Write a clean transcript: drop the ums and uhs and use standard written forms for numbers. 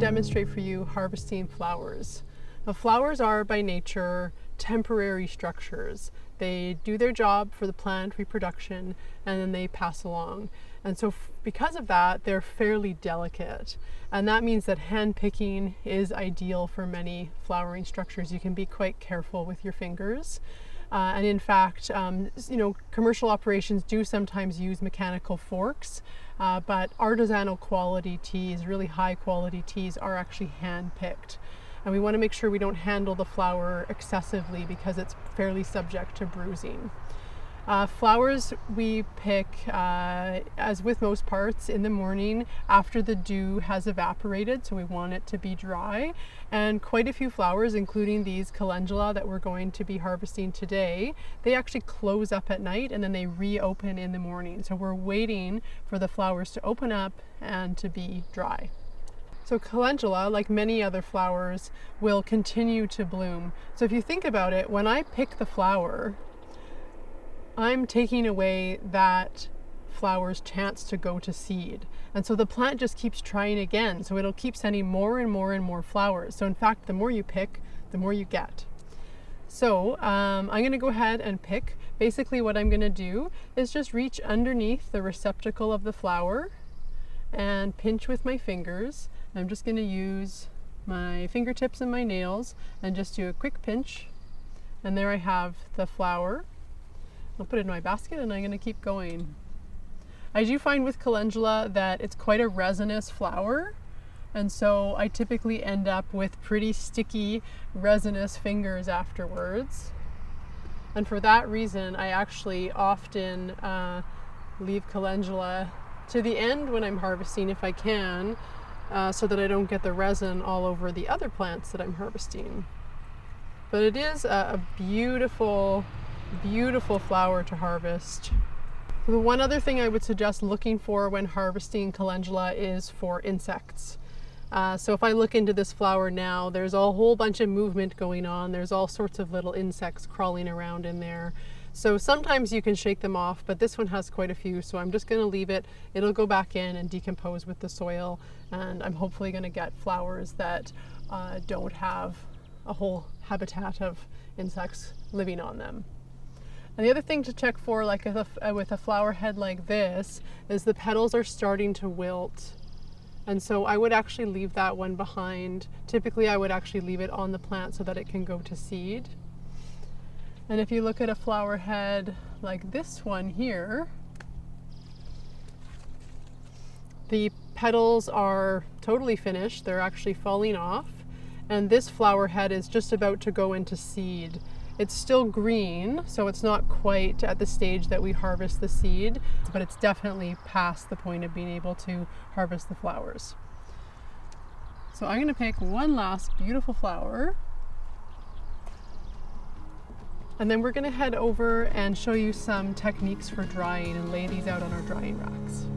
demonstrate for you harvesting flowers. Now, flowers are by nature temporary structures. They do their job for the plant reproduction and then they pass along. And so because of that, they're fairly delicate. And that means that hand picking is ideal for many flowering structures. You can be quite careful with your fingers. And in fact, commercial operations do sometimes use mechanical forks, but artisanal quality teas, really high quality teas, are actually hand picked. And we want to make sure we don't handle the flower excessively because it's fairly subject to bruising. Flowers we pick, as with most parts, in the morning after the dew has evaporated, so we want it to be dry. And quite a few flowers, including these Calendula that we're going to be harvesting today, they actually close up at night and then they reopen in the morning. So we're waiting for the flowers to open up and to be dry. So Calendula, like many other flowers, will continue to bloom. So if you think about it, when I pick the flower, I'm taking away that flower's chance to go to seed. And so the plant just keeps trying again. So it'll keep sending more and more and more flowers. So in fact, the more you pick, the more you get. So I'm going to go ahead and pick. Basically what I'm going to do is just reach underneath the receptacle of the flower and pinch with my fingers. I'm just going to use my fingertips and my nails and just do a quick pinch. And there I have the flower. I'll put it in my basket and I'm going to keep going. I do find with Calendula that it's quite a resinous flower, and so I typically end up with pretty sticky resinous fingers afterwards. And for that reason, I actually often leave Calendula to the end when I'm harvesting if I can, so that I don't get the resin all over the other plants that I'm harvesting. But it is a beautiful flower to harvest. The one other thing I would suggest looking for when harvesting Calendula is for insects. So if I look into this flower now, there's a whole bunch of movement going on. There's all sorts of little insects crawling around in there. So sometimes you can shake them off, but this one has quite a few, so I'm just going to leave it. It'll go back in and decompose with the soil, and I'm hopefully going to get flowers that don't have a whole habitat of insects living on them. And the other thing to check for, like with a flower head like this, is the petals are starting to wilt. And so I would actually leave that one behind. Typically I would actually leave it on the plant so that it can go to seed. And if you look at a flower head like this one here, the petals are totally finished. They're actually falling off. And this flower head is just about to go into seed. It's still green, so it's not quite at the stage that we harvest the seed, but it's definitely past the point of being able to harvest the flowers. So I'm going to pick one last beautiful flower, and then we're going to head over and show you some techniques for drying and lay these out on our drying racks.